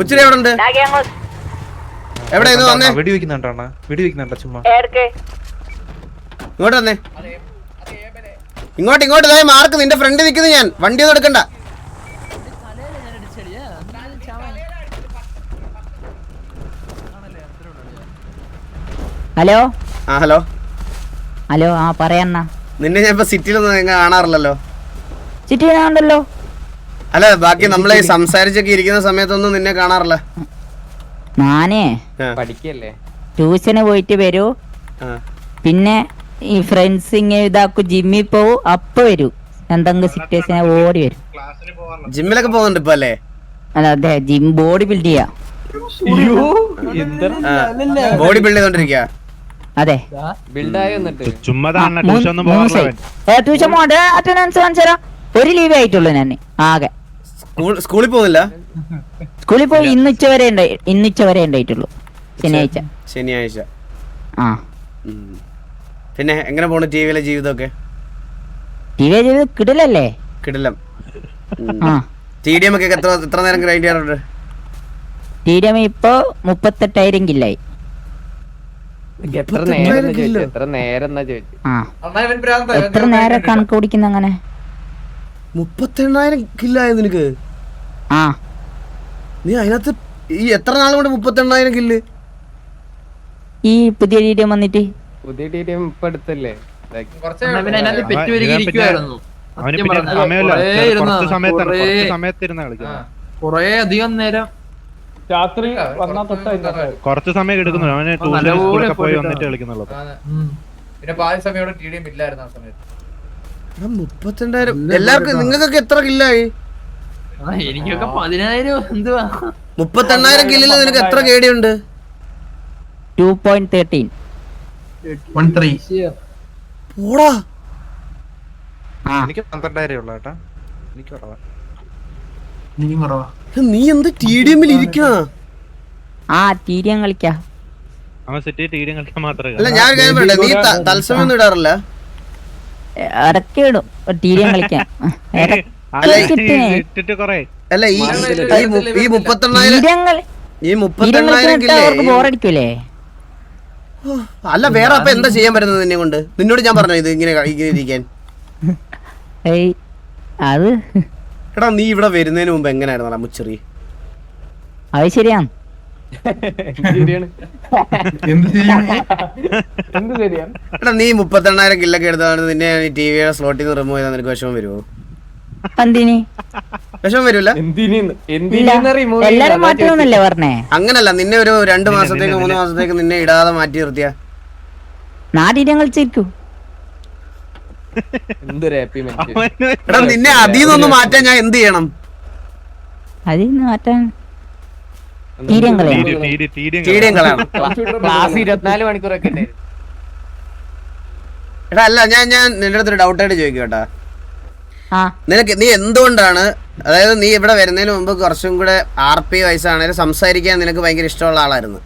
ഉച്ചിരി എവിടെ ഉണ്ട്? എവിടെ വന്നേ? ചുമ്മാ ഇങ്ങോട്ട് വന്നേ. ഇങ്ങോട്ട് മാർക്ക് നിന്റെ ഫ്രണ്ട് നിൽക്കുന്നു ഞാൻ. വണ്ടി ഒന്നും എടുക്കണ്ട. Hello hello hello. ആ പറയണ്ണ. നിന്നെ ഞാൻ ഇപ്പൊ സിറ്റിയിലൊന്നും കാണാറില്ലല്ലോ. സിറ്റിയിലുണ്ടല്ലോ. അല്ല ബാക്കി നമ്മളെ സംസാരിച്ചൊക്കെ ഇരിക്കുന്ന സമയത്തൊന്നും നിന്നെ കാണാറില്ല. ഞാനേ പഠിക്കല്ലേ, ട്യൂഷന് പോയിട്ട് വരൂ, പിന്നെ ഈ ഫ്രണ്ട്സ് ഇങ്ങനെ ഇതാക്കും, ജിമ്മിൽ പോവും, അപ്പൊ വരൂ. എന്തെങ്കിലും സിറ്റുവേഷൻ ഓടി വരും. ജിമ്മിലൊക്കെ പോകുന്നുണ്ട് ഇപ്പൊ അല്ലേ? അല്ല അതെ, ജിം ബോഡി ബിൽഡ് ചെയ്യാ. ബോഡി ബിൽഡ് ചെയ്തോണ്ടിരിക്കുക. അതെ, ട്യൂഷൻ പോകണ്ട. അറ്റൻഡൻസ് കാണിച്ചാ ഒരു ലീവ് ആയിട്ടുള്ളൂ ഞാൻ ആകെ. സ്കൂളിൽ പോകുന്നില്ല? സ്കൂളിൽ പോയി ഇന്നുച്ച വരെ ഉണ്ടായിട്ടുള്ളൂ. ശനിയാഴ്ച. ആ പിന്നെ എങ്ങനെ പോണു ടിവിയിലെ ജീവിതമൊക്കെ? ടിവി ജീവിതം കിടിലല്ലേ? കിടിലം. TDM ഒക്കെ എത്ര നേരം ഗ്രൈൻഡ് ചെയ്യാറുണ്ട്? TDM ഇപ്പൊ 38,000 കില്ലായി. എത്ര നേരം എത്ര നേരം കണക്ക് പിടിക്കുന്ന അങ്ങനെ? 38,000 കില്ലായ നിനക്ക്? ആ, നീ അതിനകത്ത് ഈ എത്ര നാൾ കൊണ്ട് 38,000 കില്ല്? ഈ പുതിയ TDM വന്നിട്ട്. പുതിയ TDM ഇപ്പൊ അടുത്തല്ലേ? കൊറേ അധികം നേരം രാത്രി കുറച്ച് സമയം എടുക്കുന്നു. അവന് ടൂറിസ്റ്റ് പോയി വന്നിട്ട് കളിക്കുന്നുള്ളൂ. പിന്നെ പാതി സമയം TDM ഇല്ലായിരുന്നു ആ സമയത്ത്. 32,000 എല്ലാവർക്കും. നിങ്ങൾക്കൊക്കെ എത്ര കില്ലായി? എനിക്കൊക്കെ 10,000. എന്തുവാ 38,000 കില്ലില് നിനക്ക് എത്ര കേടിയുണ്ട്? 2.13. പോടാ. എനിക്ക് 12,000 ഉള്ളു കേട്ടാ. എനിക്ക് കുറവാ. നീ എന്ത് TDM-ൽ ഇരിക്കണ? ആ, TDM കളിക്കാ. അല്ല ഞാൻ നീ തത്സമയം ഒന്നും ഇടാറില്ല? ഇടയ്ക്ക് ഇടും TDM കളിക്കാൻ. അല്ല ഈ 38,000 കില്ലേ ബോറടിക്കൂലേ? അല്ല വേറെ അപ്പൊ എന്താ ചെയ്യാൻ പറ്റുന്നത് നിന്നെ കൊണ്ട്? നിന്നോട് ഞാൻ പറഞ്ഞു ഇത് ഇങ്ങനെ ഇരിക്കാൻ. അത് എടാ നീ ഇവിടെ വരുന്നതിന് മുമ്പ് എങ്ങനെയായിരുന്നു മുച്ചെറി? അത് ശരിയാണ്. എടാ നീ 38,000 കില്ലൊക്കെ എടുത്താണ് നിന്നെ ടിവിയുടെ സ്ലോട്ടിൽ നിന്ന് റിമൂവ് ചെയ്താൽ നിനക്ക് വിഷമം വരുമോ? എന്തിന് വിഷമം വരൂല? എല്ലാരും മാറ്റണമെന്നല്ലേ പറഞ്ഞേ? അങ്ങനല്ല, നിന്നെ ഒരു 2 മാസത്തേക്ക് 3 മാസത്തേക്ക് നിന്നെ ഇടാതെ മാറ്റി നിർത്തിയ നാടീരം കളിച്ചിരിക്കും. എടാ നിന്നെ അതിന്നൊന്ന് മാറ്റാൻ ഞാൻ എന്ത് ചെയ്യണം? അതിന്ന് മാറ്റാൻ TDM കളയാണ്. ക്ലാസ് 24 മണിക്കൂറൊക്കെ എടാ അല്ല ഞാൻ നിന്റെ അടുത്തൊരു ഡൗട്ടായിട്ട് ചോദിക്കും കേട്ടാ. നീ എന്തുകൊണ്ടാണ്, അതായത് നീ ഇവിടെ വരുന്നതിന് മുമ്പ് കുറച്ചും കൂടെ RP വയസ്സാണേലും സംസാരിക്കാൻ നിനക്ക് ഭയങ്കര ഇഷ്ടമുള്ള ആളായിരുന്നു.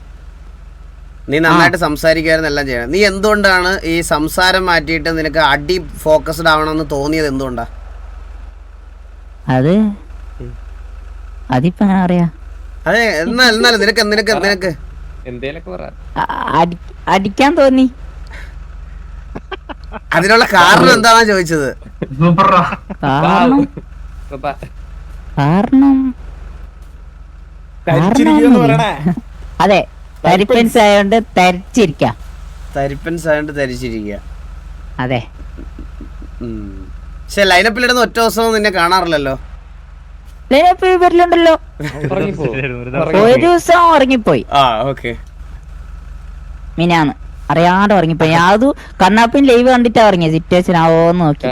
നീ നന്നായിട്ട് സംസാരിക്കുമായിരുന്നു, എല്ലാം ചെയ്യണം. നീ എന്തുകൊണ്ടാണ് ഈ സംസാരം മാറ്റിയിട്ട് നിനക്ക് അടി ഫോക്കസ്ഡ് ആവണമെന്ന് തോന്നിയത്? എന്തുകൊണ്ടാ? അതിപ്പോ അങ്ങനെ അറിയാ. അതെ, എന്നാലും നിനക്ക് അടിക്കാൻ തോന്നി. അതിനുള്ള കാരണം എന്താണെന്നാ ചോദിച്ചത്. അതെ, തരിപ്പൻസ് ആയോണ്ട് തരിച്ചിരിക്ക. അതെ. പക്ഷെ ലൈനപ്പിലിടുന്ന ഒറ്റ ദിവസവും നിന്നെ കാണാറില്ലല്ലോ. ലൈനപ്പ് വരലുണ്ടല്ലോ. ഒരു ദിവസം ഉറങ്ങിപ്പോയി. മിനാന്ന് അറിയാണ്ട് ഉറങ്ങിപ്പോയി. അത് കണ്ണാപ്പിൻ ലൈവ് കണ്ടിട്ടാ ഉറങ്ങിയ. സിറ്റുവേഷൻ ആവോന്ന് നോക്കി.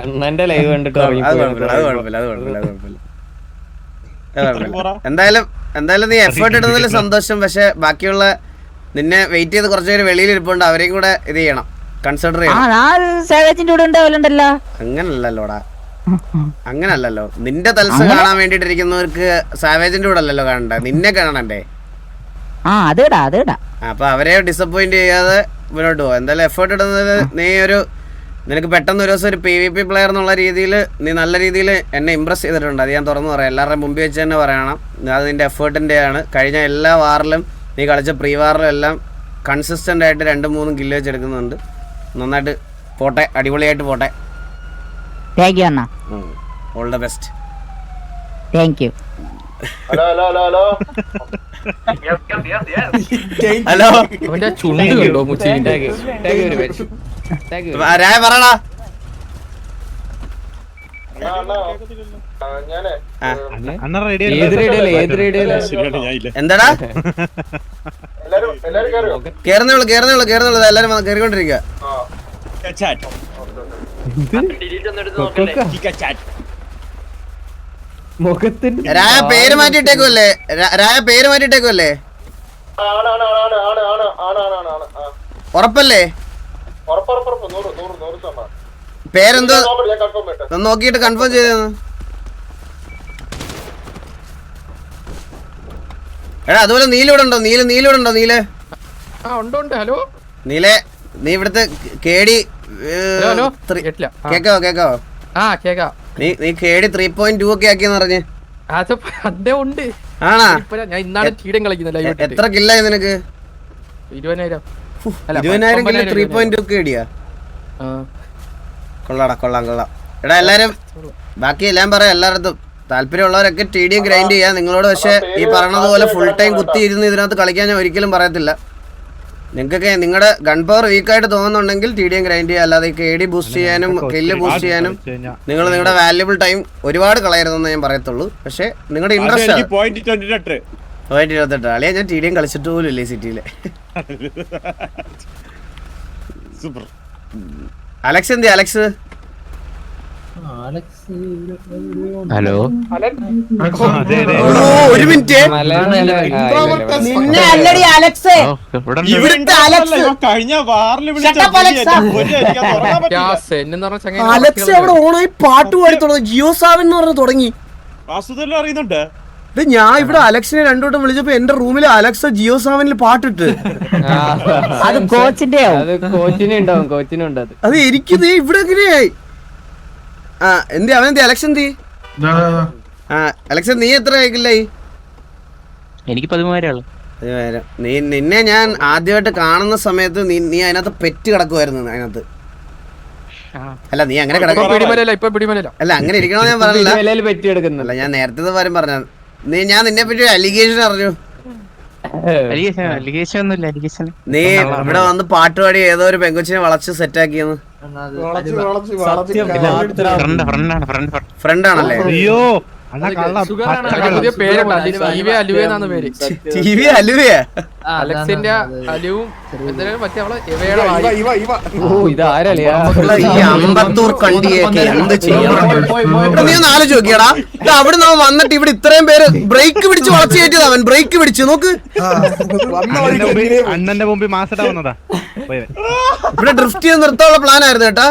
എന്തായാലും നീ എഫേർട്ട് ഇടുന്നതിൽ സന്തോഷം. പക്ഷെ ബാക്കിയുള്ള നിന്നെ വെയിറ്റ് ചെയ്ത് കുറച്ചു പേര് വെളിയിൽ ഇരിപ്പുണ്ട്, അവരെയും കൂടെ ഇത് ചെയ്യണം, കൺസിഡർ ചെയ്യണം. അങ്ങനല്ലല്ലോ, നിന്റെ തൽസ കാണാൻ വേണ്ടിട്ടിരിക്കുന്നവർക്ക് സാവേജിന്റെ കൂടെ അല്ലല്ലോ കാണണ്ടേ, നിന്നെ കാണണ്ടേ. അപ്പൊ അവരെ ഡിസപ്പോയിന്റ് ചെയ്യാതെ മുന്നോട്ട് പോവാ. എന്തായാലും എഫേർട്ട് ഇടുന്നത് നീ ഒരു നിനക്ക് പെട്ടെന്ന് ഒരു ദിവസം ഒരു PvP പ്ലെയർ എന്നുള്ള രീതിയിൽ നീ നല്ല രീതിയിൽ എന്നെ ഇമ്പ്രസ് ചെയ്തിട്ടുണ്ട്. അത് ഞാൻ തുറന്നു പറയാം, എല്ലാവരുടെയും മുമ്പിൽ വെച്ച് തന്നെ പറയണം. അത് നിൻ്റെ എഫേർട്ടിൻ്റെയാണ്. കഴിഞ്ഞ എല്ലാ വാറിലും നീ കളിച്ച പ്രീ വാറിലും എല്ലാം കൺസിസ്റ്റൻ്റ് ആയിട്ട് 2-3 കില്ല് വെച്ചെടുക്കുന്നുണ്ട്. നന്നായിട്ട് പോട്ടെ, അടിപൊളിയായിട്ട് പോട്ടെ. താങ്ക് യു അണ്ണ. All the best. Thank you. Hello ചുണ്ട് കണ്ടോ മുച്ചിന്റെ രായ പറയടാ. എന്താടാ കേറുന്നുള്ളു എല്ലാരും കേറിക്കൊണ്ടിരിക്കുക. രായ പേര് മാറ്റിട്ടേക്കുമല്ലേ? ഉറപ്പല്ലേ? പേരെന്തോ നോക്കിയിട്ട് കൺഫേം ചെയ്തെന്ന്. എടാ അതുപോലെ നീലിവിടെ ഉണ്ടോ? ഹലോ നീലെ നീ ഇവിടുത്തെ കേടി കേക്കാവോ? നീ കേടി 3.2 ഒക്കെ ആക്കിയെന്ന് പറഞ്ഞ്. ആണാ? എത്ര കില്ലായി നിനക്ക്? 20,000 കിലോ 3.2 ഒക്കെ ഇടിയാ? കൊള്ളാം. എടാ എല്ലാരും ബാക്കി എല്ലാം പറയാം. എല്ലായിടത്തും താല്പര്യമുള്ളവരൊക്കെ TDM ഗ്രൈൻഡ് ചെയ്യാം നിങ്ങളോട്. പക്ഷെ ഈ പറയണതുപോലെ ഫുൾ ടൈം കുത്തി ഇരുന്ന് ഇതിനകത്ത് കളിക്കാൻ ഞാൻ ഒരിക്കലും പറയത്തില്ല. നിങ്ങൾക്കൊക്കെ നിങ്ങളുടെ ഗൺ പവർ വീക്കായിട്ട് തോന്നുന്നുണ്ടെങ്കിൽ TDM ഗ്രൈൻഡ് ചെയ്യുക. അല്ലാതെ KD ബൂസ്റ്റ് ചെയ്യാനും കില്ല് ബൂസ്റ്റ് ചെയ്യാനും നിങ്ങൾ നിങ്ങളുടെ വാല്യുബിൾ ടൈം ഒരുപാട് കളയരുതെന്ന് ഞാൻ പറയത്തുള്ളൂ. പക്ഷെ നിങ്ങളുടെ ഇൻട്രസ്റ്റ് .28 അളിയാ. ഞാൻ TDM കളിച്ചിട്ട് പോലും ഇല്ലേ സിറ്റിയിലെ. അലക്സ് എന്തി? Alex hello. ഒരു മിനിറ്റ്. നിന്നെ അല്ലടി അലക്സ്, ഇവിടുത്തെ അലക്സ്. അലക്സ് അവിടെ ഓണായി പാട്ട് പാടി തുടങ്ങി. ജിയോ സാവൻ എന്ന് പറഞ്ഞ് തുടങ്ങി. അറിയുന്നുണ്ട്. ഞാൻ ഇവിടെ അലക്സിനെ 2 വട്ടം വിളിച്ചപ്പോ എന്റെ റൂമിൽ അലക്സ ജിയോ സാവനിൽ പാട്ടിട്ട്. അത് കോച്ചിന്റെ അത് എനിക്കിത് ഇവിടെ എങ്ങനെയായി? അവനെന്തി അലക്സ് എന്തി? അലക്സ നീ എത്ര ആയിക്കില്ലായി? എനിക്ക് 13 നിന്നെ ഞാൻ ആദ്യമായിട്ട് കാണുന്ന സമയത്ത് നീ അതിനകത്ത് പെറ്റ് കിടക്കുമായിരുന്നു. അതിനകത്ത് അല്ല നീ അങ്ങനെ അല്ല അങ്ങനെ ഇരിക്കണോ ഞാൻ പറഞ്ഞില്ല. ഞാൻ നേരത്തെ കാര്യം പറഞ്ഞ ഞാൻ നിന്നെ പറ്റി അലിഗേഷൻ അറിഞ്ഞു. നീ ഇവിടെ വന്ന് പാട്ട് പാടി ഏതോ ഒരു പെങ്കൊച്ചിനെ വളച്ച് സെറ്റാക്കിയെന്ന്. ഫ്രണ്ടാണല്ലേ? അയ്യോ അലക്സിന്റെ അലുവും അമ്പത്തൂർ കണ്ടിയൊക്കെ എന്ത് ചെയ്യണം? നീ ഒന്ന് ആലോചിച്ച് നോക്കിയടാ. അവിടെ നിന്ന് വന്നിട്ട് ഇവിടെ ഇത്രയും പേര് ബ്രേക്ക് പിടിച്ച് വളച്ചു കയറ്റിയത്. അവൻ ബ്രേക്ക് പിടിച്ച് നോക്ക്. അണ്ണന്റെ മുമ്പിൽ മാസടാ വന്നതാ. ഇവിടെ ഡ്രിഫ്റ്റ് ചെയ്ത് നിർത്താനുള്ള പ്ലാൻ ആയിരുന്നു കേട്ടാ.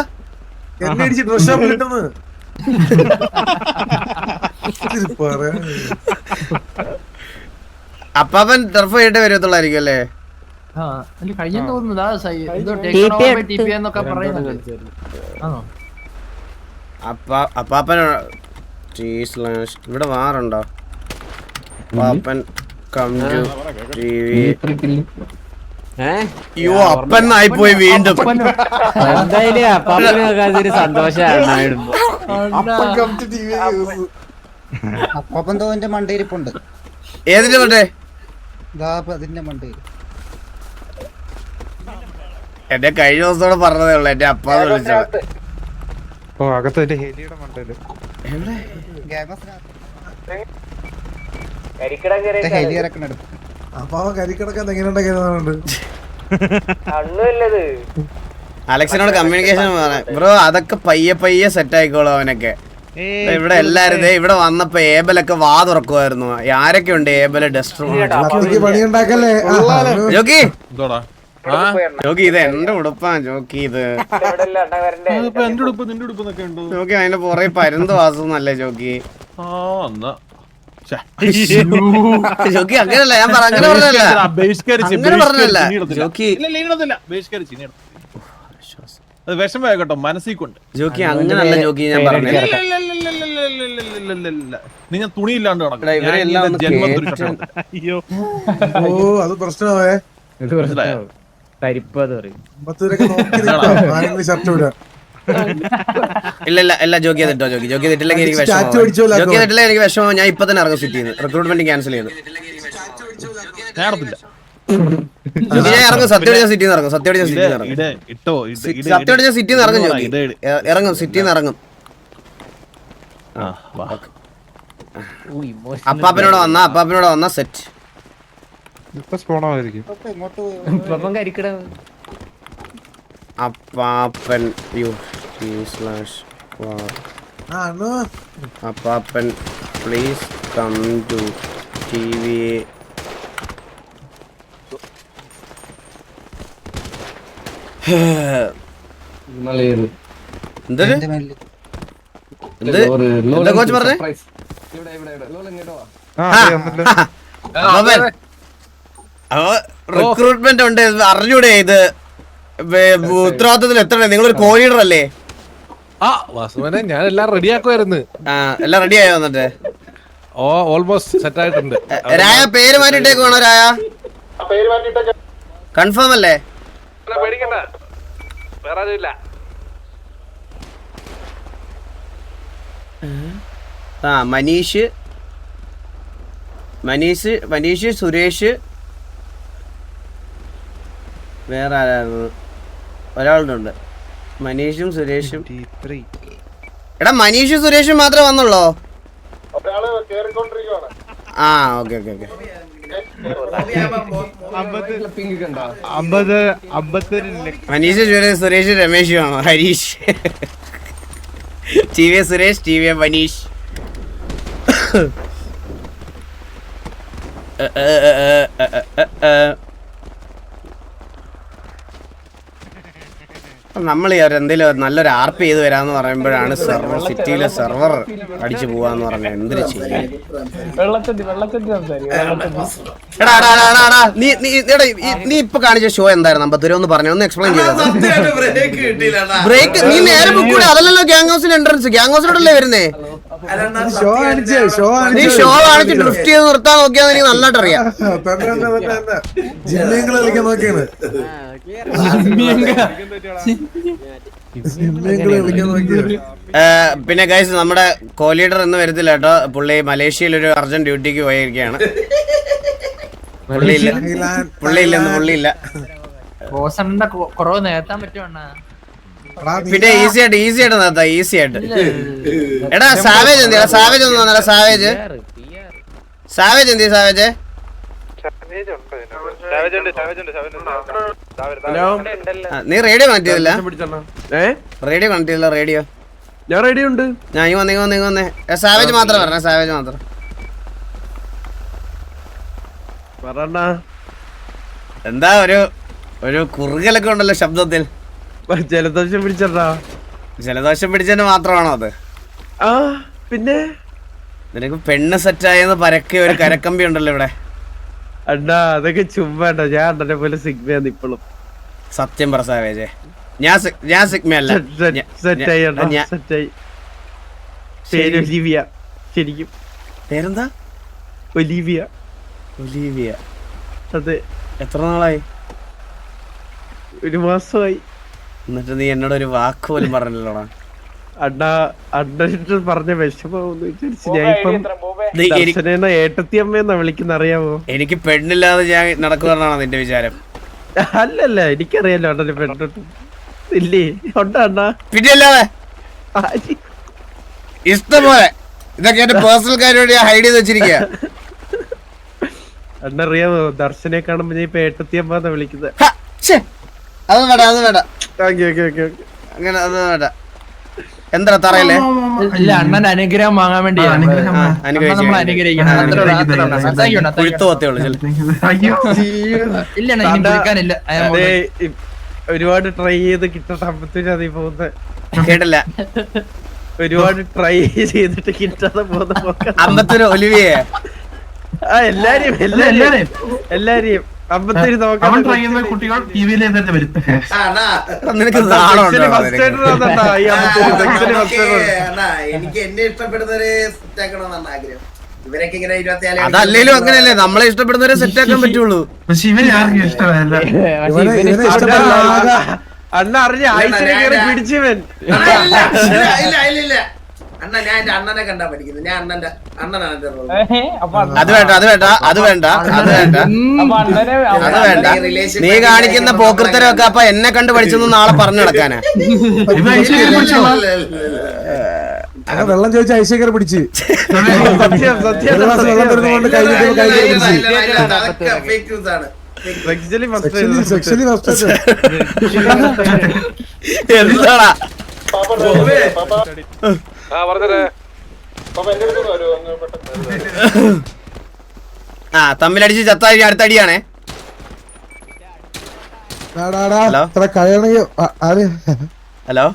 അപ്പാപ്പൻ ടർഫ് ചെയ്തിട്ട് വരത്തുള്ളായിരിക്കും അല്ലേ? അപ്പാപ്പൻ ഇവിടെ വാറുണ്ടോ? അപ്പാപ്പൻ കംജു TV. അയ്യോ അപ്പനായി പോയി വീണ്ടും. എന്തായാലും സന്തോഷമാണ്. അപ്പാപ്പൻ തോന്റെ മണ്ടയിരിപ്പുണ്ട്. ഏതിന്റെ മണ്ടേ? അതിന്റെ മണ്ടയിൽ. എന്റെ കഴിഞ്ഞ ദിവസത്തോടെ പറഞ്ഞതേ ഉള്ളു. എന്റെ അപ്പാന്ന് വിളിച്ചത്. അലക്സിനോട് കമ്മ്യൂണിക്കേഷൻ ബ്രോ അതൊക്കെ പയ്യെ സെറ്റ് ആയിക്കോളൂ അവനൊക്കെ. ഇവിടെ എല്ലാരും ഇവിടെ വന്നപ്പോ ഏബലൊക്കെ വാ തുറക്കുമായിരുന്നു. ആരൊക്കെ ഉണ്ട് ഏബല്? ഡസ്റ്റർ ജോക്കി ജോക്കി ഇത് എന്റെ ഉടുപ്പാ ജോക്കി. ഇത് ജോക്കി അതിന്റെ പുറകെ പരുന്ത് വാസുന്നല്ലേ ജോക്കി? ജോക്കി അങ്ങനല്ല ഞാൻ അങ്ങനെ പറഞ്ഞല്ല ജോക്കി. അത് വിഷമമായ കേട്ടോ മനസ്സിൽ കൊണ്ട്. ജോക്കി അങ്ങനല്ല ജോക്കി ഞാൻ പറഞ്ഞു. നീ ഞാൻ തുണിയില്ലാണ്ട് ഇവരെല്ലാം ഒന്ന് അയ്യോ ഓ അത് പ്രശ്നമായേ. ഷർട്ട് വിടാ. ഇല്ല ജോക്കി ചെയ്തിട്ടോ. ജോക്കി ചെയ്തിട്ടില്ലെങ്കിൽ എനിക്ക് വിഷമം. ജോക്കി ചെയ്തിട്ടില്ല എനിക്ക് വിഷമം. ഞാൻ ഇപ്പൊ തന്നെ ഇറങ്ങും സിറ്റിന്ന്. റിക്രൂട്ട്മെന്റ് ക്യാൻസൽ ചെയ്തു. നേരത്തില്ല ഞാൻ ഇറങ്ങും. സത്യോടെ ഞാൻ സിറ്റിന്ന് ഇറങ്ങും. സത്യോടെ ഞാൻ സിറ്റിന്ന് ഇറങ്ങും. സത്യോടെ ഞാൻ സിറ്റിന്ന് ഇറങ്ങും. ജോക്കി ഇറങ്ങും. സിറ്റിന്ന് ഇറങ്ങും. അപ്പാപ്പനോട് വന്ന സെറ്റ്. അപ്പാപ്പൻ അപ്പാപ്പൻ പ്ലീസ് കം ടു TV. എന്താ കോച്ച് പറഞ്ഞേ? റിക്രൂട്ട്മെന്റ് ഉണ്ട് അറിഞ്ഞൂടെ? ഇത് ഉത്തരവാദിത്തത്തിൽ എത്ര? നിങ്ങളൊരു കോലീഡർ അല്ലേ? ആ വാസുവിനെ ഞാൻ എല്ലാം റെഡിയാക്കുമായിരുന്നു. എല്ലാം റെഡി ആയോ? വന്നിട്ട് ഓൾമോസ്റ്റ് സെറ്റ് ആയിട്ടുണ്ട്. രായ പേര് മാറ്റിട്ടേക്ക് വേണോ? രായ കൺഫേം അല്ലേ? മനീഷ് സുരേഷ് വേറെ ആരായിരുന്നു? ഒരാളുണ്ട്. മനീഷും സുരേഷും. എടാ മനീഷും സുരേഷും മാത്രമേ വന്നുള്ളോ? ആ ഓക്കെ. മനീഷ് സുരേഷ് രമേഷും ആണോ? Harish TV Suresh TV Manish. നമ്മൾ എന്തെങ്കിലും നല്ലൊരു ആർപ്പ് ചെയ്ത് വരാന്ന് പറയുമ്പോഴാണ് സെർവർ സിറ്റിയിലെ സെർവർ അടിച്ചു പോവാന്ന് പറഞ്ഞ എന്തിനു ചെയ്യും? നീ ഇപ്പൊ കാണിച്ച ഷോ എന്തായിരുന്നു? അമ്പത്തൂര് ഒന്ന് പറഞ്ഞു, ഒന്ന് എക്സ്പ്ലെയിൻ ചെയ്തത്. ബ്രേക്ക് നീ നേരെ കൂടെ അതല്ലല്ലോ ഗ്യാങ് ഹൗസിന്റെ എൻട്രൻസ്. ഗ്യാങ് ഹൗസിലോട്ടല്ലേ വരുന്നേ? നീ ഷോ കാണിച്ച് ഡ്രിഫ്റ്റ് ചെയ്ത് നിർത്താൻ നോക്കിയാൽ എനിക്ക് നല്ലതായിട്ട് അറിയാം. പിന്നെ ഗൈസ് നമ്മുടെ കോലീഡർ ഇന്ന് വരത്തില്ല കേട്ടോ. പുള്ളി മലേഷ്യയിൽ ഒരു അർജന്റ് ഡ്യൂട്ടിക്ക് പോയിരിക്കുകയാണ്. പുള്ളിയില്ല. പിന്നെ ഈസി ആയിട്ട് നിർത്താം. ഈസി ആയിട്ട്. എടാ സാവേജ് എന്തിയാ? സാവേജ് ഒന്നും വന്നല്ല. സാവേജ് എന്തിയാ? സാവേജ് നീ റേഡിയോ കണക്ട് ചെയ്തില്ല? റേഡിയോ ഞാൻ റെഡി ഉണ്ട്. ഞാൻ വന്നേ. സാവേജ് മാത്രം പറഞ്ഞ. സാവേജ് മാത്രം. എന്താ ഒരു കുറുകലൊക്കെ ഉണ്ടല്ലോ ശബ്ദത്തിൽ. ജലദോഷം ജലദോഷം പിടിച്ചതിന് മാത്രമാണോ അത്? ആ പിന്നെ നിനക്ക് പെണ്ണ് സെറ്റായെന്ന് പരക്കെ ഒരു കരക്കമ്പി ഉണ്ടല്ലോ ഇവിടെ. അണ്ണാ അതൊക്കെ ചുമ്മാ. ഞാൻ അണ്ണനെ പോലെ സിഗ്മയാണ് ഇപ്പോഴും. സത്യം പറ സാവേജേ, ഞാൻ സിഗ്മയല്ല. ശരിക്കും പേരെന്താ? ഒലീവിയ. അതെ. എത്ര നാളായി? 1 മാസമായി. എന്നിട്ട് നീ എന്നോട് ഒരു വാക്ക് പോലും പറഞ്ഞല്ലോടാ. അണ്ണ പറഞ്ഞ വിഷമോന്ന് വിചാരിച്ചു. ഞാൻ ഇപ്പം ഏട്ടത്തിയമ്മയെന്നാ വിളിക്കുന്ന, അറിയാമോ? എനിക്ക് പെണ്ണില്ലാതെ ഞാൻ നടക്കുവാനാണോ നിന്റെ വിചാരം? അല്ലല്ല, എനിക്കറിയാലോ അണ്ണന് പെണ്ണിട്ട് ഇല്ലേ? ഉണ്ടോ അണ്ണ? പിന്നെ അല്ലാതെ ഇഷ്ടംപോലെ. ഇതൊക്കെ എന്റെ പേഴ്സണൽ കാര്യം ഹൈഡ് ചെയ്ത് വെച്ചിരിക്കുക. അണ്ണ അറിയാമോ, ദർശനെ കാണുമ്പോ ഞാൻ ഇപ്പൊ ഏട്ടത്തിയമ്മന്നാ വിളിക്കുന്നത്. അത് വേണ്ട അങ്ങനെ അത് വേണ്ട. എന്താ തറയല്ലേ? അണ്ണന്റെ അനുഗ്രഹം വാങ്ങാൻ വേണ്ടി ഒരുപാട് ട്രൈ ചെയ്ത് കിട്ടാൻ അതീ പോകുന്ന കേട്ടില്ല. ഒരുപാട് ട്രൈ ചെയ്തിട്ട് കിട്ടാതെ പോകുന്ന അമ്പത്തൂര് ഒലിവിയെ എല്ലാരെയും എല്ലാരെയും അമ്പത്തേഴ് അവൻ ട്രൈ ചെയ്യുന്ന കുട്ടികൾ ടിവിയിൽ തന്നെ വരും. നിനക്ക് എനിക്ക് എന്നെ ഇഷ്ടപ്പെടുന്നവരെ സെറ്റ് ആക്കണമെന്നാണ് ആഗ്രഹം. ഇവരൊക്കെ ഇങ്ങനെ 24 അതല്ലേലും അങ്ങനെയല്ലേ നമ്മളെ ഇഷ്ടപ്പെടുന്നവരെ സെറ്റ് ആക്കാൻ പറ്റുള്ളൂ. പക്ഷെ ഇവന് ആർക്കും ഇഷ്ടമല്ല. അണ്ണ അറിഞ്ഞ ആഴ്ച പിടിച്ചവൻ. അണ്ണ ഞാൻ എന്റെ അണ്ണനെ കണ്ടാ പഠിക്കുന്നത്. ഞാൻ അണ്ണനാണ് എന്റെ റോൾ. അത് വേണ്ട അത് വേണ്ട അത് വേണ്ട അത് വേണ്ട അത് വേണ്ട. നീ കാണിക്കുന്ന പോക്കൃത്തരൊക്കെ അപ്പൊ എന്നെ കണ്ട് പഠിച്ചെന്ന് നാളെ പറഞ്ഞു നടക്കാനാ. വെള്ളം ചോദിച്ച ഐശ്വര്യ പിടിച്ച് സത്യം സത്യം എന്താടാ ആ തമ്മിലടിച്ച് ചത്തായി അടുത്ത അടിയാണേ. Hello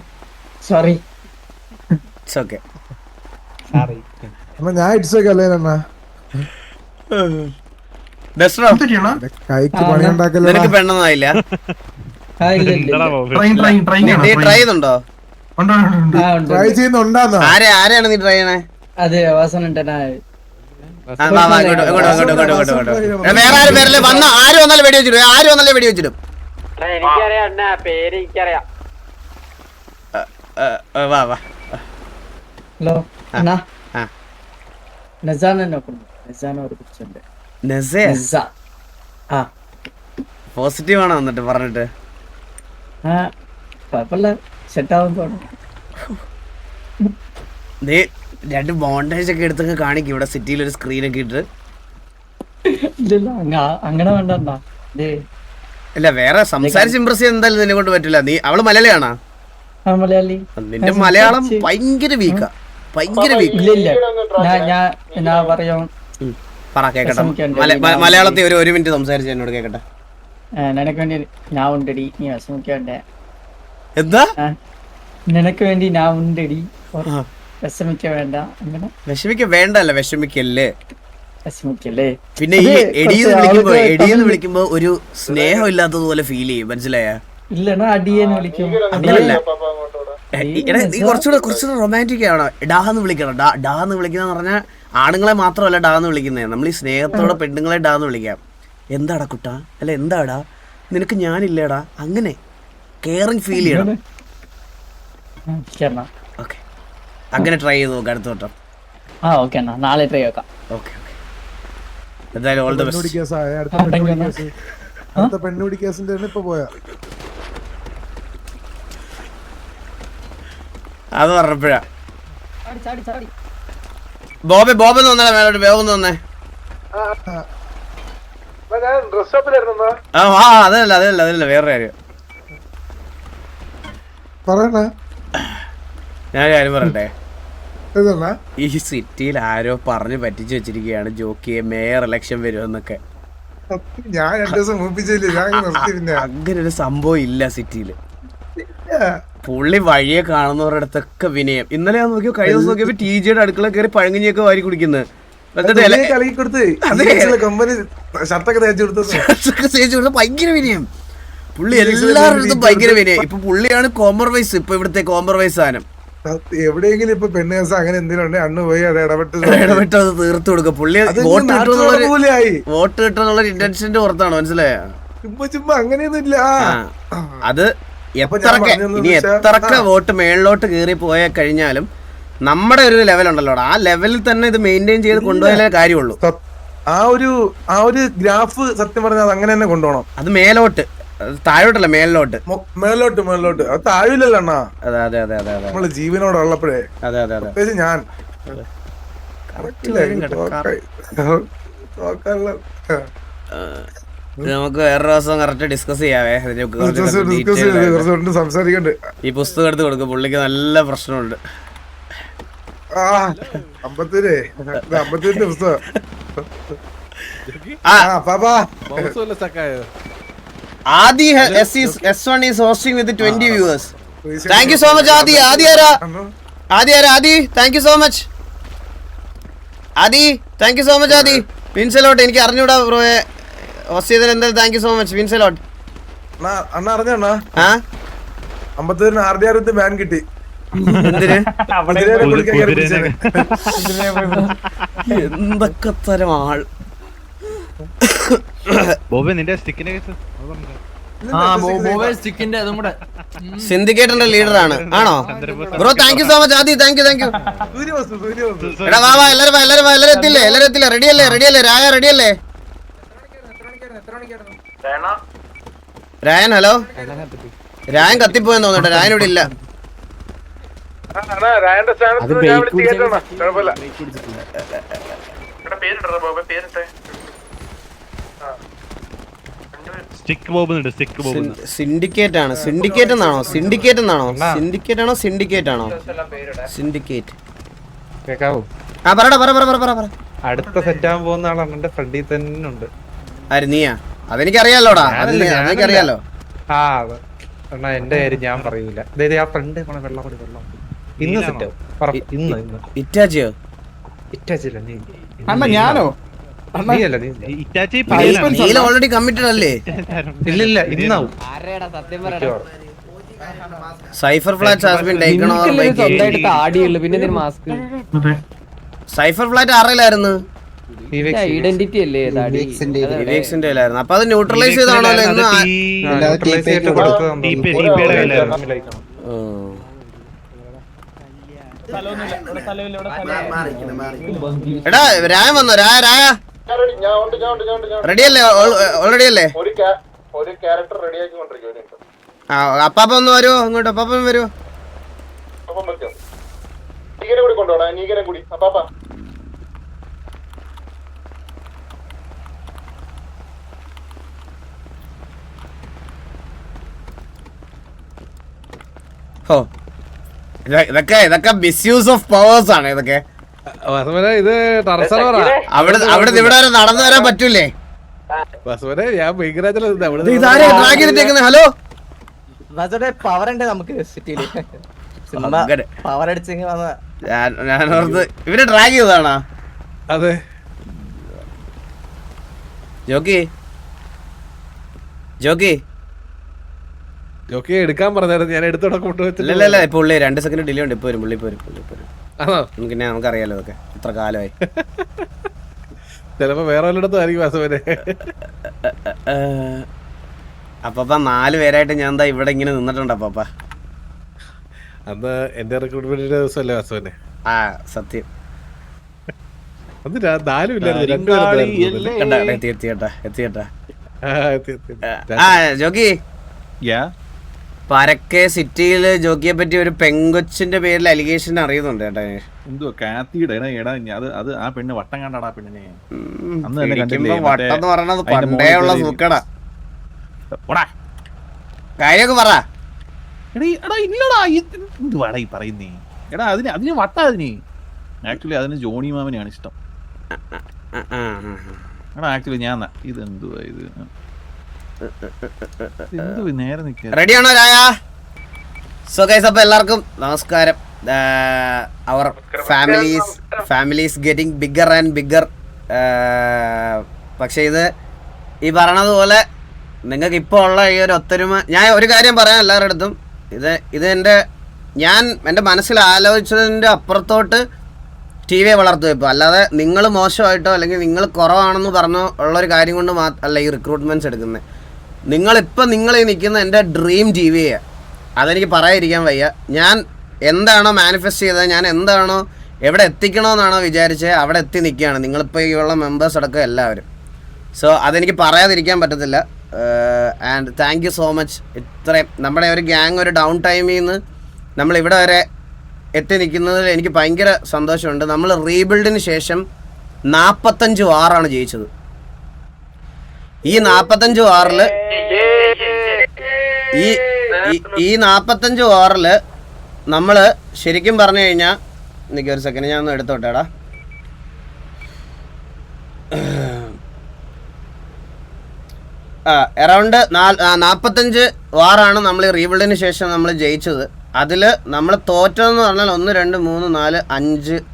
sorry it's okay. ഞാൻ ഇട്സൊക്കെ അല്ലേ അണ്ണാ ഡസ്റ്ററോ കൈക്ക് പണി ഉണ്ടാക്കല്ലേ. നിനക്ക് പെണ്ണൊന്നായില്ല. നീ ട്രൈ ചെയ്യുന്നുണ്ടോ? ട്രൈ ചെയ്യുന്നുണ്ടാന്നോ? ആരെയാണ് നീ ട്രൈ ചെയ്യണേ? അതെ വേറെ ആരും പേരല്ലേ വന്ന ആരും വന്നാലും വെടി വെച്ചിടും. ആരും വന്നാലും വെടി വെച്ചിടും. വാ വാ. ഹലോ അണ്ണാ ആ. പോസിറ്റീവ് ആണോ വന്നിട്ട് പറഞ്ഞിട്ട്? നീ രണ്ട് മോണ്ടേജ് ഒക്കെ എടുത്തൊക്കെ കാണിക്കും ഇവിടെ സിറ്റിയിൽ ഒരു സ്ക്രീനൊക്കെ ഇട്ട്. അങ്ങനെ വേണ്ട. ഇല്ല വേറെ സംസാരിച്ച് ഇമ്പ്രസ് ചെയ്യാൻ എന്തായാലും നിന്നെ കൊണ്ട് പറ്റില്ല. നീ അവള് മലയാളിയാണോ? മലയാളി. നിന്റെ മലയാളം ഭയങ്കര വീക്കാ. ഭയങ്കര വീക്ക്. ഞാൻ പറയാം പറ കേക്കട്ടെ. മലയാളത്തിൽ ഒരു മിനിറ്റ് സംസാരിച്ച് എന്നോട് കേക്കട്ടെ. നിനക്ക് വേണ്ടി ഞാൻ ഉണ്ടടി, നീ വിഷമിക്കണ്ടേ. എന്താ? നിനക്ക് വേണ്ടി ഞാൻ ഉണ്ടടി, വിഷമിക്ക വേണ്ട. അങ്ങനെ വിഷമിക്ക വേണ്ടല്ല വിഷമിക്കല്ലേ. വിഷമിക്കല്ലേ. പിന്നെ ഈ എടീന്ന് വിളിക്കുമ്പോ ഒരു സ്നേഹം ഇല്ലാത്തതുപോലെ ഫീൽ ചെയ്യും. മനസ്സിലായ? ഇല്ലണ അടിയെന്ന് വിളിക്കും. അങ്ങനല്ല. നീ കുറച്ചുകൂടെ റൊമാൻറ്റിക് ആവണം. ഡാന്ന് വിളിക്കണം. ഡാന്ന് വിളിക്കുന്ന പറഞ്ഞാൽ ആണുങ്ങളെ മാത്രമല്ല ഡാന്ന് വിളിക്കുന്നത്. നമ്മൾ ഈ സ്നേഹത്തോടെ പെണ്ണുങ്ങളെ ഡാന്ന് വിളിക്കാം. എന്താടാ കുട്ടാ, അല്ല എന്താടാ നിനക്ക് ഞാനില്ലേടാ, അങ്ങനെ കെയറിങ് ഫീൽ ചെയ്യണം. ഓക്കെ, അങ്ങനെ ട്രൈ ചെയ്ത് നോക്കാം അടുത്ത വട്ടം. ഓക്കെ നാളെ ട്രൈ നോക്കാം. ഓക്കെ എന്തായാലും ഓൾ ദി ബെസ്റ്റ്. അടുത്ത പെണ്ണുപിടി കേസിന്റെ ഇപ്പൊ പോയാ അത് പറഞ്ഞപ്പോഴാ ബോബെ വന്നേ മേലോട്ട്. വേഗം വന്നേ. അതല്ല വേറെ കാര്യം. ഞാൻ കാര്യം പറയട്ടെ. ഈ സിറ്റിയിൽ ആരോ പറഞ്ഞു പറ്റിച്ചു വെച്ചിരിക്കുകയാണ് ജോക്കിയെ മേയർ ഇലക്ഷൻ വരുമെന്നൊക്കെ. അങ്ങനെ ഒരു സംഭവം ഇല്ല സിറ്റിയില്. പുള്ളി വഴിയെ കാണുന്നവരുടെ അടുത്തൊക്കെ വിനയം. ഇന്നലെ ഞാൻ നോക്കിയോ, കഴിഞ്ഞ ദിവസം നോക്കിയപ്പോ ടി ജിയുടെ അടുക്കള കയറി പഴങ്ങഞ്ഞൊക്കെ വാരി കുടിക്കുന്നത്. ഭയങ്കര വിനയം. പുള്ളി എല്ലാവരുടെ അടുത്തും ഭയങ്കര വിനയം. ഇപ്പൊ പുള്ളിയാണ് കോംപ്രമൈസ്. ഇപ്പൊ ഇവിടുത്തെ കോംപ്രമൈസ് സാധനം എവിടെയെങ്കിലും ഇപ്പൊ പെണ്ണ് കേസ് അങ്ങനെ എന്തെങ്കിലും അണ്ണ് പോയി അത് ഇടപെട്ട് അത് തീർത്തു കൊടുക്കുക. പുള്ളി വോട്ട് കിട്ടുന്നുള്ള ഇന്റൻഷന്റെ പുറത്താണ്. മനസ്സിലായ? ചുമ്മാ അങ്ങനെയൊന്നും ഇല്ല. അത് എത്രക്ക വോട്ട് മേളിലോട്ട് കയറി പോയ കഴിഞ്ഞാലും നമ്മുടെ ഒരു ലെവൽ ഉണ്ടല്ലോ, ആ ലെവലിൽ തന്നെ ഇത് മെയിൻറ്റെയിൻ ചെയ്ത് കൊണ്ടുപോയാലേ കാര്യമുള്ളൂ. ആ ഒരു ഗ്രാഫ് സത്യം പറഞ്ഞാൽ അത് അങ്ങനെ തന്നെ കൊണ്ടുപോകണം. അത് മേലോട്ട്, താഴോട്ടല്ല മേലോട്ട്. മേലോട്ട് അത് താഴില്ലല്ലോ അണ്ണാ. അതെ നമ്മള് ജീവനോടുള്ളപ്പോഴേ. അതെ ഞാൻ നമുക്ക് വേറെ ദിവസം കറക്റ്റ് ഡിസ്കസ് ചെയ്യാവേ. സംസാരിക്കണ്ട്. ഈ പുസ്തകം എടുത്ത് കൊടുക്കും, പുള്ളിക്ക് നല്ല പ്രശ്നമുണ്ട്. അമ്പത്തൂരിന്റെ പുസ്തകം. Adi S1 is hosting with 20 viewers. Thank you so much Adi. Adi, thank you so much. Adi, thank you so much Adi. വിൻസലോട്ട് എനിക്ക് അറിഞ്ഞൂടാ ബ്രോയെ ഹോസ്റ്റ് ചെയ്തതിൽ എന്തായാലും താങ്ക് യു സോ മച്ച് വിൻസലോട്ട്. അണ്ണ അറിഞ്ഞ ആ 50 RDR ബാൻ കിട്ടി. എന്തിന് കുതിരേനെ കുളിക്കാൻ കയറി പിടിച്ചേനെ. എന്തൊക്കെ തരം ആൾ. ബോബി നിന്റെ സ്റ്റിക്കിന്റെ കേസ് സ്റ്റിക്കിന്റെ അതും കൂടെ സിൻഡിക്കേറ്ററിന്റെ ലീഡറാണ് ആണോ bro? Thank you so much Aadi, thank you. സൂര്യവസ്തു എടാ വാ എല്ലാരും എത്തില്ലേ? റെഡിയല്ലേ രായ റെഡിയല്ലേ? രായൻ ഹലോ, രായൻ കത്തിപ്പോയെന്ന് തോന്നട്ടെ, രായൻ ഇവിടെ ഇല്ല. രായന്റെ സ്ഥാനത്ത് ഞാൻ വിളിച്ച് കേട്ടോണ കുഴപ്പമില്ല. Stick bob stick bob syndicate ആണോ സിൻഡിക്കേറ്റ് ആണോ സിൻഡിക്കേറ്റ്. കേക്കാവോ? ആ പറ. അടുത്ത സെറ്റ് ആവാൻ പോകുന്ന ആൾ അണ്ണന്റെ ഫ്രണ്ടിൽ തന്നെ ഉണ്ട്. ആര് നീയാ? അതെനിക്കറിയാലോടാ, അതെനിക്കറിയാലോ. ആ അണ്ണാ എന്റെ കാര്യം ഞാൻ പറയൂല. അതായത് ആ ഫ്രണ്ട് വെള്ളം ഇന്ന് സെറ്റ് ആവും. ഇന്ന് ഇറ്റാച്ചിയോ? ഇറ്റാച്ചില്ല നീ. അണ്ണ ഞാനോ? നീയല്ല നീ. നീല ഓൾറെഡി കമ്മിറ്റഡ് അല്ലേ? ഇല്ലില്ല ഇന്നാവും. Cipher flat has been taken over by cipher flat ആറിലായിരുന്നു, ഐഡന്റിറ്റി അല്ലേ വിവേക്സിന്റെ കയ്യിലായിരുന്നു. അപ്പൊ അത് ന്യൂട്രലൈസ് ചെയ്താണല്ലോ ഇന്ന്. എടാ രായ വന്നോ? രായ റെഡിയല്ലേ? ഓൾറെഡി അല്ലേ? ഒരു ക്യാരക്ടർ റെഡിയാക്കി കൊണ്ടിരിക്കും. ആ അപ്പാപ്പ ഒന്ന് വരുമോ ഇങ്ങോട്ട്? അപ്പാപ്പൻ വരുമോ? കൂടി കൊണ്ടുപോടാ, നീകനെ കൂടി. അപ്പാപ്പ ഓ ഇതൊക്കെ മിസ്യൂസ് ഓഫ് പവേഴ്സ് ആണ് ഇതൊക്കെ. ഇത് അവിടെ ഇവിടെ വരെ നടന്നു വരാൻ പറ്റൂലേ? ഞാൻ ഇതാരെ ഡ്രാഗ് ചെയ്തിട്ടേക്കുന്നത്? ഹലോ പവർ ഉണ്ട് നമുക്ക് സിറ്റിയില്. പവർ അടിച്ചെങ്കിൽ ഞാൻ ഓർത്ത് ഇവരെ ഡ്രാഗ് ചെയ്തതാണോ? അതെ ജോക്കി എടുക്കാൻ പറഞ്ഞായിരുന്നു. ഞാൻ എടുത്തോടെ കൊണ്ടുവച്ചില്ല. ഇല്ല ഇപ്പൊ ഉള്ളി 2 സെക്കൻഡ് ഡിലേ ഉണ്ട്. ഇപ്പൊ വരും പുള്ളി നമുക്കറിയാലോ ഇതൊക്കെ എത്ര കാലമായി. ചിലപ്പോ വേറെ വല്ലയിടത്തും ആയിരിക്കും വാസവനെ. അപ്പ 4 പേരായിട്ട് ഞാൻ എന്താ ഇവിടെ ഇങ്ങനെ നിന്നിട്ടുണ്ട്. അപ്പ അന്ന് എന്റെ റിക്രൂട്ട്മെന്റിന്റെ ദിവസമല്ലേ വാസവനെ? ആ സത്യം. എത്തിയട്ടാ. ജോക്കി പരക്കെ സിറ്റിയില് ജോക്കിയെ പറ്റി ഒരു പെങ്കൊച്ചിന്റെ പേരിൽ അലിഗേഷൻ അറിയുന്നുണ്ട് കേട്ടാ. എന്തോ കാത്തിയുടെ അത് ആ പെണ്ണ് വട്ടം കണ്ടാടാ പെണ്ണിനെ. വട്ടം പറയണത് പണ്ടേ ഉള്ള സൂക്കടാ. കാര്യമൊക്കെ പറ. ഇല്ലടാ എന്തുവാടാ ഈ പറയുന്നേ? എടാ അതിന് വട്ട ആക്ച്വലി അതിന് ജോണി മാമനെയാണ് ഇഷ്ടം. എടാ ആക്ച്വലി ഞാൻ ഇതെന്തുവാ ഇത് നേരെ നിൽക്കുക. റെഡിയാണോ രായ? സോ ഗൈസ് അപ്പൊ എല്ലാവർക്കും നമസ്കാരം. Our families getting bigger and bigger. പക്ഷെ ഇത് ഈ പറയണതുപോലെ നിങ്ങൾക്ക് ഇപ്പോൾ ഉള്ള ഈ ഒരു ഒത്തൊരുമ, ഞാൻ ഒരു കാര്യം പറയാം എല്ലാവരുടെ അടുത്തും, ഇത് എൻ്റെ മനസ്സിൽ ആലോചിച്ചതിൻ്റെ അപ്പുറത്തോട്ട് ടി വിയെ വളർത്തുക ഇപ്പോൾ. അല്ലാതെ നിങ്ങൾ മോശമായിട്ടോ അല്ലെങ്കിൽ നിങ്ങൾ കുറവാണെന്ന് പറഞ്ഞോ ഉള്ളൊരു കാര്യം കൊണ്ട് അല്ല ഈ റിക്രൂട്ട്മെൻറ്റ്സ് എടുക്കുന്നത്. നിങ്ങൾ ഈ നിൽക്കുന്ന എൻ്റെ ഡ്രീം ടി വിയാണ്. അതെനിക്ക് പറയാതിരിക്കാൻ വയ്യ. ഞാൻ എന്താണോ മാനിഫെസ്റ്റ് ചെയ്തത്, ഞാൻ എന്താണോ എവിടെ എത്തിക്കണമെന്നാണോ വിചാരിച്ചത് അവിടെ എത്തി നിൽക്കുകയാണ്. നിങ്ങളിപ്പോൾ ഈ ഉള്ള മെമ്പേഴ്സ് അടക്കം എല്ലാവരും. സോ അതെനിക്ക് പറയാതിരിക്കാൻ പറ്റത്തില്ല. And thank you so much. ഇത്രയും നമ്മുടെ ഒരു ഗ്യാങ് ഒരു ഡൗൺ ടൈമിൽ നിന്ന് നമ്മളിവിടെ വരെ എത്തി നിൽക്കുന്നതിൽ എനിക്ക് ഭയങ്കര സന്തോഷമുണ്ട്. നമ്മൾ റീബിൽഡിന് ശേഷം 45 വാറാണ് ജയിച്ചത്. ഈ 45 വാറിൽ ഈ 45 വാറിൽ നമ്മൾ ശരിക്കും പറഞ്ഞു കഴിഞ്ഞാൽ, എനിക്കൊരു സെക്കൻഡ് ഞാൻ ഒന്ന് എടുത്തോട്ടേടാ. അറൗണ്ട് 45 വാറാണ് നമ്മൾ ഈ റീബിൽഡിന് ശേഷം നമ്മൾ ജയിച്ചത്. അതിൽ നമ്മൾ തോറ്റതെന്ന് പറഞ്ഞാൽ 1 2 3 4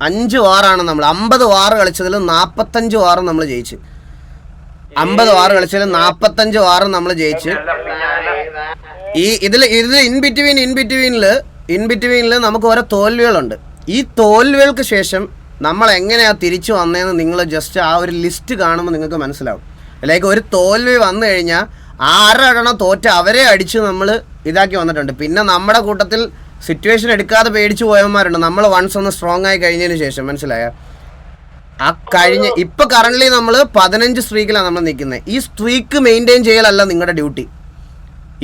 5 വാറാണ് നമ്മൾ. 50 വാറ് കളിച്ചതിൽ 45 വാറും നമ്മൾ ജയിച്ചു. 50 വാറ് കളിച്ചതിൽ 45 വാറും നമ്മൾ ജയിച്ചു. ഇതിൽ ഇൻ ബിറ്റ്വീനിൽ നമുക്ക് ഓരോ തോൽവികളുണ്ട്. ഈ തോൽവികൾക്ക് ശേഷം നമ്മൾ എങ്ങനെയാണ് തിരിച്ചു വന്നതെന്ന് നിങ്ങൾ ജസ്റ്റ് ആ ഒരു ലിസ്റ്റ് കാണുമ്പോൾ നിങ്ങൾക്ക് മനസ്സിലാവും. ലൈക്ക് ഒരു തോൽവി വന്നു കഴിഞ്ഞാൽ ആരെണ്ണം തോറ്റ അവരെ അടിച്ച് നമ്മൾ ഇതാക്കി വന്നിട്ടുണ്ട്. പിന്നെ നമ്മുടെ കൂട്ടത്തിൽ സിറ്റുവേഷൻ എടുക്കാതെ പേടിച്ച് പോയവന്മാരുണ്ട്. നമ്മൾ വൺസ് ഒന്ന് സ്ട്രോങ് ആയി കഴിഞ്ഞതിന് ശേഷം, മനസ്സിലായ? ആ ഇപ്പൊ കറന്റ് നമ്മൾ 15 സ്ട്രീക്കിലാണ് നമ്മൾ നിൽക്കുന്നത്. ഈ സ്ട്രീക്ക് മെയിൻറ്റെയിൻ ചെയ്യലല്ല നിങ്ങളുടെ ഡ്യൂട്ടി.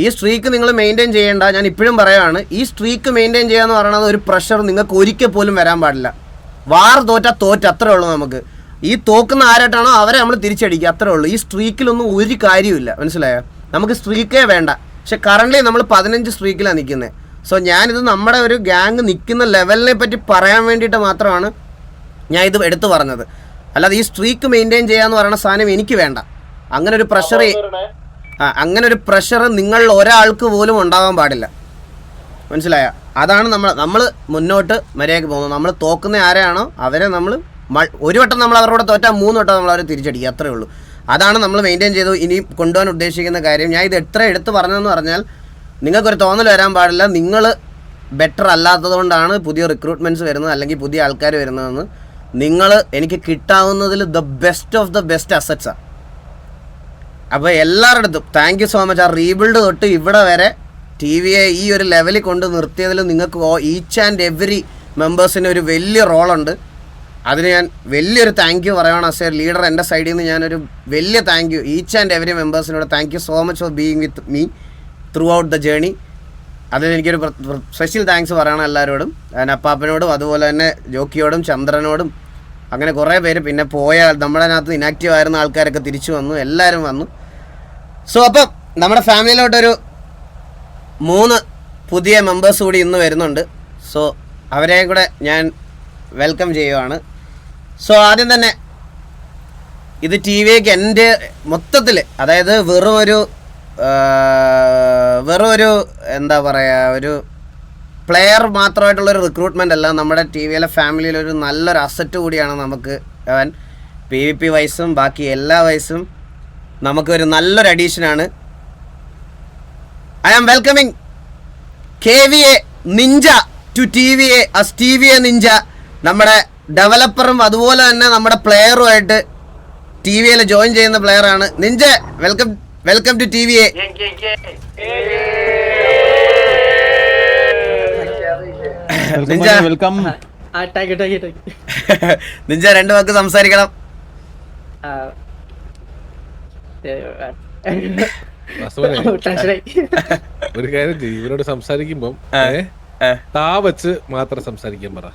ഈ സ്ട്രീക്ക് നിങ്ങൾ മെയിൻറ്റെയിൻ ചെയ്യേണ്ട. ഞാൻ ഇപ്പോഴും പറയുകയാണ്, ഈ സ്ട്രീക്ക് മെയിൻറ്റെയിൻ ചെയ്യാന്ന് പറയുന്നത് ഒരു പ്രഷർ നിങ്ങൾക്ക് ഒരിക്കൽ പോലും വരാൻ പാടില്ല. വാർ തോറ്റ അത്രേ ഉള്ളൂ. നമുക്ക് ഈ തോക്കുന്ന ആരായിട്ടാണോ അവരെ നമ്മൾ തിരിച്ചടിക്കുക, അത്രേ ഉള്ളൂ. ഈ സ്ട്രീക്കിലൊന്നും ഒരു കാര്യമില്ല, മനസ്സിലായോ? നമുക്ക് സ്ട്രീക്കേ വേണ്ട. പക്ഷെ കറന്റ് നമ്മൾ 15 സ്ട്രീക്കിലാണ് നിൽക്കുന്നത്. സോ ഞാനിത് നമ്മുടെ ഒരു ഗ്യാങ് നിൽക്കുന്ന ലെവലിനെ പറ്റി പറയാൻ വേണ്ടിയിട്ട് മാത്രമാണ് ഞാൻ ഇത് എടുത്തു പറഞ്ഞത്. അല്ലാതെ ഈ സ്ട്രീക്ക് മെയിൻറ്റെയിൻ ചെയ്യാന്ന് പറയുന്ന സാധനം എനിക്ക് വേണ്ട. അങ്ങനെ ഒരു പ്രഷർ നിങ്ങളിൽ ഒരാൾക്ക് പോലും ഉണ്ടാകാൻ പാടില്ല, മനസ്സിലായ? അതാണ് നമ്മൾ മുന്നോട്ട് മര്യാദയ്ക്ക് പോകുന്നത്. നമ്മൾ തോക്കുന്ന ആരെയാണോ അവരെ നമ്മൾ ഒരു വട്ടം നമ്മൾ അവരോട് തോറ്റാൽ 3 വട്ടം നമ്മൾ അവരെ തിരിച്ചടിക്കുക, അത്രേ ഉള്ളൂ. അതാണ് നമ്മൾ മെയിൻറ്റെയിൻ ചെയ്തു ഇനി കൊണ്ടുപോകാൻ ഉദ്ദേശിക്കുന്ന കാര്യം. ഞാൻ ഇത് എത്ര എടുത്ത് പറഞ്ഞതെന്ന് പറഞ്ഞാൽ നിങ്ങൾക്കൊരു തോന്നൽ വരാൻ പാടില്ല നിങ്ങൾ ബെറ്റർ അല്ലാത്തത് കൊണ്ടാണ് പുതിയ റിക്രൂട്ട്മെൻറ്റ്സ് വരുന്നത് അല്ലെങ്കിൽ പുതിയ ആൾക്കാർ വരുന്നതെന്ന്. നിങ്ങൾ എനിക്ക് കിട്ടാവുന്നതിൽ the best of the best അസറ്റ്സാണ്. അപ്പോൾ എല്ലാവരുടെടുത്തും താങ്ക് യു സോ മച്ച്. ആ റീബിൽഡ് തൊട്ട് ഇവിടെ വരെ TVയെ ഈ ഒരു ലെവലിൽ കൊണ്ട് നിർത്തിയതിൽ നിങ്ങൾക്ക് ഈച്ച് ആൻഡ് എവറി മെമ്പേഴ്സിന് ഒരു വലിയ റോളുണ്ട്. അതിന് ഞാൻ വലിയൊരു താങ്ക് യു പറയുകയാണ്. ആസ് എ ലീഡർ എൻ്റെ സൈഡിൽ നിന്ന് ഞാനൊരു വലിയ thank you each and every മെമ്പേഴ്സിനോട് thank you so much for being with me throughout the journey. അതിന് എനിക്കൊരു സ്പെഷ്യൽ താങ്ക്സ് പറയണം എല്ലാവരോടും. അപ്പാപ്പനോടും അതുപോലെ തന്നെ ജോക്കിയോടും ചന്ദ്രനോടും അങ്ങനെ കുറേ പേര്. പിന്നെ പോയ നമ്മുടെ അതിനകത്ത് ഇനാക്റ്റീവ് ആയിരുന്ന ആൾക്കാരൊക്കെ തിരിച്ചു വന്നു, എല്ലാവരും വന്നു. സോ അപ്പം നമ്മുടെ ഫാമിലിയിലോട്ടൊരു 3 പുതിയ മെമ്പേഴ്സ് കൂടി ഇന്ന് വരുന്നുണ്ട്. സോ അവരെയും കൂടെ ഞാൻ വെൽക്കം ചെയ്യുവാണ്. സോ ആദ്യം തന്നെ ഇത് TVക്ക് എൻ്റെ മൊത്തത്തിൽ, അതായത് വെറും ഒരു എന്താ പറയുക, ഒരു പ്ലെയർ മാത്രമായിട്ടുള്ളൊരു റിക്രൂട്ട്മെൻ്റ് അല്ല. നമ്മുടെ TVയിലെ ഫാമിലിയിലൊരു നല്ലൊരു അസറ്റ് കൂടിയാണ് നമുക്ക് അവൻ. PVP വൈസും ബാക്കി എല്ലാ വൈസും നമുക്കൊരു നല്ലൊരു അഡീഷനാണ്. I am welcoming KVA Ninja to TVA as TVA Ninja. നമ്മുടെ ഡെവലപ്പറും അതുപോലെ തന്നെ നമ്മുടെ പ്ലെയറുമായിട്ട് TVയിൽ ജോയിൻ ചെയ്യുന്ന പ്ലെയറാണ് Ninja. Welcome to TVA. Ninja welcome. Ninja 2 വാക്ക് സംസാരിക്കണം. ഒരു കാര്യം ചെയ്യും, ഇവരോട് സംസാരിക്കുമ്പം താ വെച്ച് മാത്രം സംസാരിക്കാൻ പറ.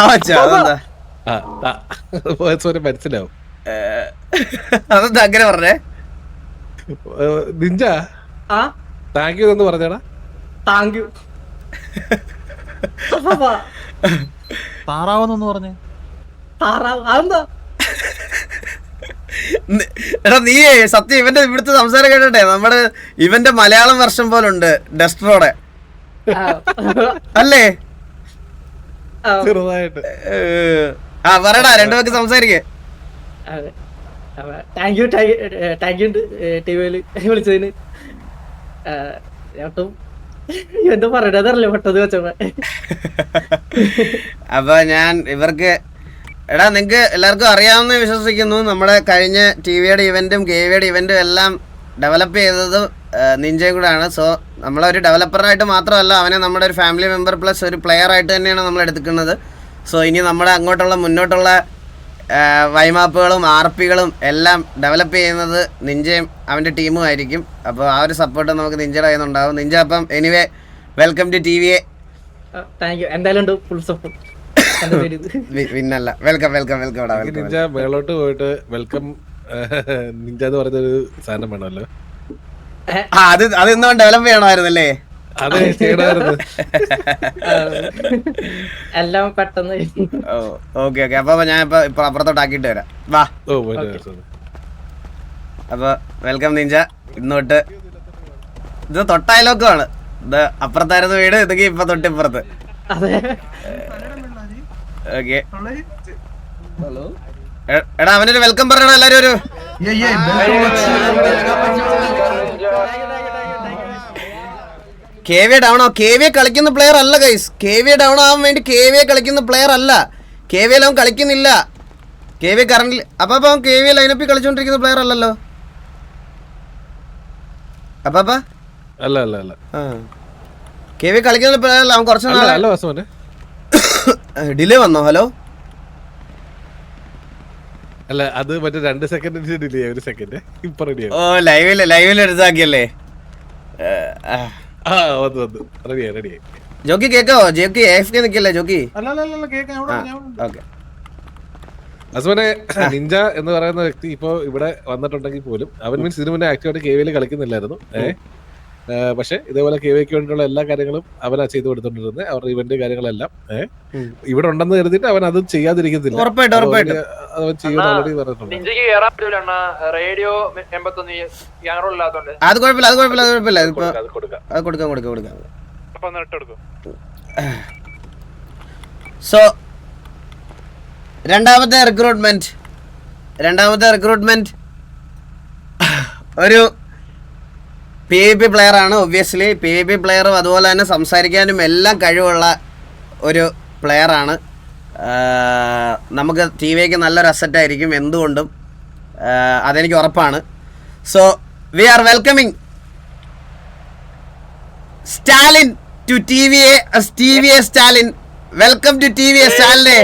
മനസ്സിലാവും. അതെന്താ അങ്ങനെ പറഞ്ഞേ? നിഞ്ച താങ്ക് യു എന്ന് പറഞ്ഞാടാ. Thank you. താറാവെന്നൊന്ന് പറഞ്ഞേ. താറാവ് അതെന്താ? എടാ നീ സത്യം ഇവന്റെ ഇവിടുത്തെ സംസാരം കേട്ടെ നമ്മുടെ ഇവന്റെ മലയാളം വെർഷൻ പോലുണ്ട് ഡെസ്ട്രോടെ, അല്ലേ? ചെറുതായിട്ട് പറയടാ 2 വാക്ക് സംസാരിക്കേ. താങ്ക് യു TVയില് വിളിച്ചതിന്. എന്താ പറയണതല്ലേ പെട്ടത് വെച്ചപ്പോ. അപ്പൊ ഞാൻ ഇവർക്ക് എടാ നിങ്ങൾക്ക് എല്ലാവർക്കും അറിയാമെന്ന് വിശ്വസിക്കുന്നു. നമ്മുടെ കഴിഞ്ഞ TVയുടെ ഇവന്റും KVയുടെ ഇവന്റും എല്ലാം ഡെവലപ്പ് ചെയ്തത് നിഞ്ചയും കൂടെയാണ്. സോ നമ്മളൊരു ഡെവലപ്പറായിട്ട് മാത്രമല്ല, അവനെ നമ്മുടെ ഒരു ഫാമിലി മെമ്പർ പ്ലസ് ഒരു പ്ലെയർ ആയിട്ട് തന്നെയാണ് നമ്മൾ എടുക്കുന്നത്. സോ ഇനി നമ്മുടെ അങ്ങോട്ടുള്ള മുന്നോട്ടുള്ള വൈമാപ്പുകളും RPകളും എല്ലാം ഡെവലപ്പ് ചെയ്യുന്നത് നിഞ്ചയും അവൻ്റെ ടീമും ആയിരിക്കും. അപ്പോൾ ആ ഒരു സപ്പോർട്ട് നമുക്ക് നിഞ്ചയുടെ കയ്യിൽ നിന്നുണ്ടാവും. നിഞ്ച അപ്പം anyway welcome to TVA. Thank you. എന്തായാലും ഫുൾ സപ്പോർട്ട്. പിന്നല്ല വെൽക്കം നിഞ്ച മേളോട്ട് പോയിട്ട് വെൽക്കം നിഞ്ച എന്ന് പറഞ്ഞൊരു സാധനം വേണമല്ലോ. അത് ഇന്നോ ഡെവലപ്പ് ചെയ്യണമായിരുന്നല്ലേ? അതെ ചെയ്യണമായിരുന്നു. എല്ലാം പെട്ടെന്ന്. ഓക്കെ അപ്പൊ ഞാൻ ഇപ്പൊ അപ്പുറത്തോട്ട് ആക്കിയിട്ട് വരാം. വാ. അപ്പൊ വെൽക്കം നിഞ്ച. ഇന്നോട്ട് ഇത് തൊട്ടായാലോക്കാണ്. അപ്പുറത്തായിരുന്നു വീട്, ഇതൊക്കെ ഇപ്പൊ തൊട്ടിപ്പുറത്ത്. ഓക്കെ എടാ അവനൊരു വെൽക്കം പറയണം എല്ലാരും. ഒരു KV ഡൗൺ ആവും. KV കളിക്കുന്ന പ്ലെയർ അല്ല ഗൈസ്. KV ഡൗൺ ആവാൻ വേണ്ടി KV കളിക്കുന്ന പ്ലെയർ അല്ല. KV അവൻ കളിക്കുന്നില്ല. KV കറന്റ് അപ്പൊ അവൻ KV ലൈനപ്പിൽ കളിച്ചോണ്ടിരിക്കുന്ന പ്ലെയർ അല്ലല്ലോ. അല്ല KV കളിക്കുന്ന പ്ലെയർ അല്ല. അവൻ കുറച്ച് ഡിലേ വന്നോ? ഹലോ അല്ല അത് മറ്റേ 2 സെക്കൻഡ് ഡിലേ, 1 സെക്കൻഡ് ഇപ്പൊ റെഡി ആയി. ഓ ലൈവിൽ എടുത്താക്കിയല്ലേ. റെഡിയായി. ജോക്കി കേക്കാവോ? ജോക്കി AFK നിക്കല്ലേ ജോക്കി? ഓക്കെ അസുമനെ നിഞ്ച എന്ന് പറയുന്ന വ്യക്തി ഇപ്പൊ ഇവിടെ വന്നിട്ടുണ്ടെങ്കിൽ പോലും അവൻ മീൻസ് ഇതിനു മുന്നേ ആക്റ്റീവായിട്ട് KVയിൽ കളിക്കുന്നില്ലായിരുന്നു. പക്ഷെ ഇതേപോലെ KVക്ക് വേണ്ടിയുള്ള എല്ലാ കാര്യങ്ങളും അവനാ ചെയ്തു കൊടുത്തോണ്ടിരുന്നത്. അവരുടെ ഇവന്റ് കാര്യങ്ങളെല്ലാം ഇവിടെ ഉണ്ടെന്ന് കരുതിയിട്ട് അവൻ അത് ചെയ്യാതിരിക്കത്തില്ല. ഉറപ്പായിട്ടും അവൻ ചെയ്യുന്ന ഓൾറെഡി പറഞ്ഞിട്ടുണ്ട്. അത് കുഴപ്പമില്ല. അത് കൊടുക്കാം. സോ രണ്ടാമത്തെ റിക്രൂട്ട്മെന്റ് ഒരു PvP പ്ലെയർ ആണ്. ഒബ്വിയസ്ലി PvP പ്ലെയറും അതുപോലെ തന്നെ സംസാരിക്കാനും എല്ലാം കഴിവുള്ള ഒരു പ്ലെയർ ആണ്. നമുക്ക് TVക്ക് നല്ലൊരു അസറ്റ് ആയിരിക്കും എന്തുകൊണ്ടും, അതെനിക്ക് ഉറപ്പാണ്. So we are welcoming Stalin to TVA Stalin. Welcome to TVA സ്റ്റാലിനെ.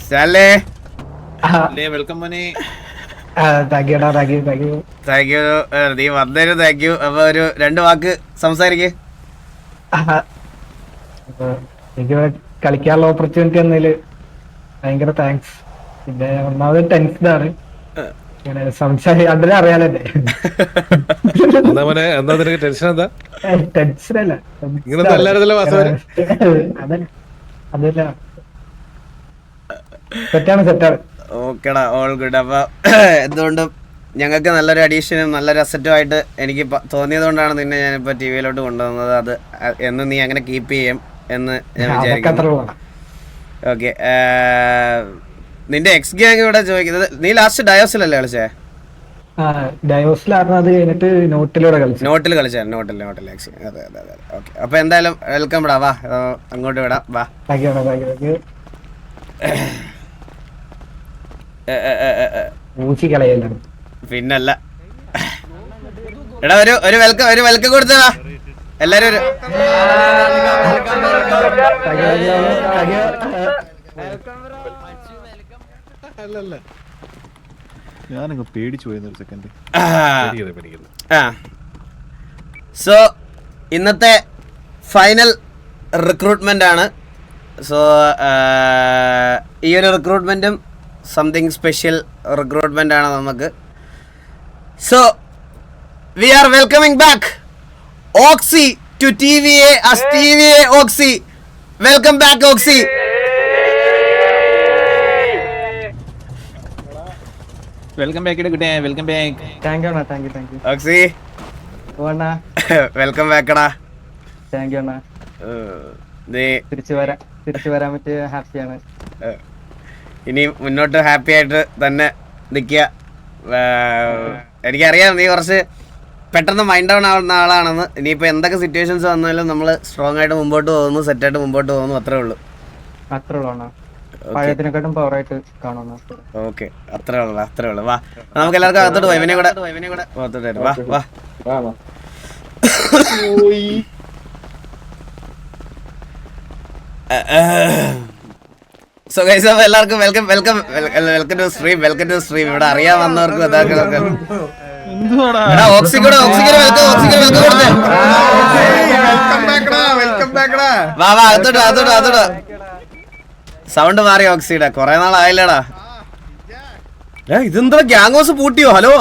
സ്റ്റാലിനെ വെൽക്കം മോനെ. Thank you. നീ വന്നതിന് താങ്ക് യു. അപ്പൊ ഒരു 2 വാക്ക് സംസാരിക്കേ. എനിക്ക് കളിക്കാനുള്ള ഓപ്പർച്യൂണിറ്റി എന്നതില് ഭയങ്കര താങ്ക്സ്. പിന്നെ ഒന്നാമത് ടെൻസ്ഡ് ആണ്. സംശയം അതിനെ അറിയാലല്ലേ. ടെൻഷനല്ല അതല്ല സെറ്റാണ്. ഓക്കെടാ, ഓൾ ഗുഡ്. അപ്പൊ എന്തുകൊണ്ടും ഞങ്ങൾക്ക് നല്ലൊരു അഡീഷനും നല്ലൊരു അസറ്റുമായിട്ട് എനിക്ക് തോന്നിയത് കൊണ്ടാണ് നിന്നെ ഞാനിപ്പോൾ TVയിലോട്ട് കൊണ്ടുവന്നത്. അത് എന്ന് നീ അങ്ങനെ കീപ്പ് ചെയ്യും എന്ന് ഞാൻ വിചാരിക്കുന്നു. ഓക്കെ, നിന്റെ എക്സ് ഗ്യാങ് ഇവിടെ ചോദിക്കുന്നത്, നീ ലാസ്റ്റ് ഡയോസിലല്ലേ കളിച്ചേ? നോട്ടിൽ കളിച്ചായിരുന്നു. അതെ. ഓക്കെ, അപ്പൊ എന്തായാലും വെൽക്കം ഇടാ. വാ അങ്ങോട്ട് വിടാം. വാ. പിന്നല്ല എടാ, ഒരു വെൽക്കം കൊടുത്തതാ എല്ലാരും. ഞാനങ്ങ് പേടിച്ചു പോയെന്ന് ഒരു സെക്കൻഡ്. സോ ഇന്നത്തെ ഫൈനൽ റിക്രൂട്ട്മെന്റ് ആണ്. സോ ഈ ഒരു റിക്രൂട്ട്മെന്റും സംതിങ് സ്പെഷ്യൽ റിക്രൂട്ട്മെന്റ് ആണ് നമുക്ക്. So we are welcoming back Oxy to TVA as TVA Oxy. Welcome back Oxy. Welcome back. Welcome back. Thank you Oxy. Welcome ബാക്കടാ. Thank you. തിരിച്ചു വരാൻ പറ്റിയ ഹാപ്പിയാണ്. ഇനി മുന്നോട്ട് ഹാപ്പി ആയിട്ട് തന്നെ നിൽക്കുക. എനിക്കറിയാം നീ കുറച്ച് പെട്ടെന്ന് മൈൻഡ് ഡൗൺ ആവുന്ന ആളാണെന്ന്. ഇനിയിപ്പോൾ എന്തൊക്കെ സിറ്റുവേഷൻസ് വന്നാലും നമ്മൾ സ്ട്രോങ് ആയിട്ട് മുമ്പോട്ട് പോകുന്നു, സെറ്റായിട്ട് മുമ്പോട്ട് പോകുന്നു. അത്രേ ഉള്ളൂ. പഴയതിനെക്കാട്ടും പവറായിട്ട് കാണുന്നു. ഓക്കെ, അത്രേ ഉള്ളൂ. വാ, നമുക്ക് എല്ലാവർക്കും അകത്തോട്ട് പോയി. ഇവനെ കൂടെ വാ. സോ ഗൈസ്, അപ്പോൾ എല്ലാവർക്കും വെൽക്കം ടു സ്ട്രീം. ഇവിടെ അറിയാൻ വന്നവർക്കും ഓക്സിക്കൂടെ വെൽക്കം കൊടുത്തേ. വാ അകത്തോട്ട്. സൗണ്ട് മാറി ഓക്സിയുടെ, കൊറേ നാളായില്ലടാ. ഇതെന്താ ഗ്യാങ് ഹൗസ് പൂട്ടിയോ? ഹലോ.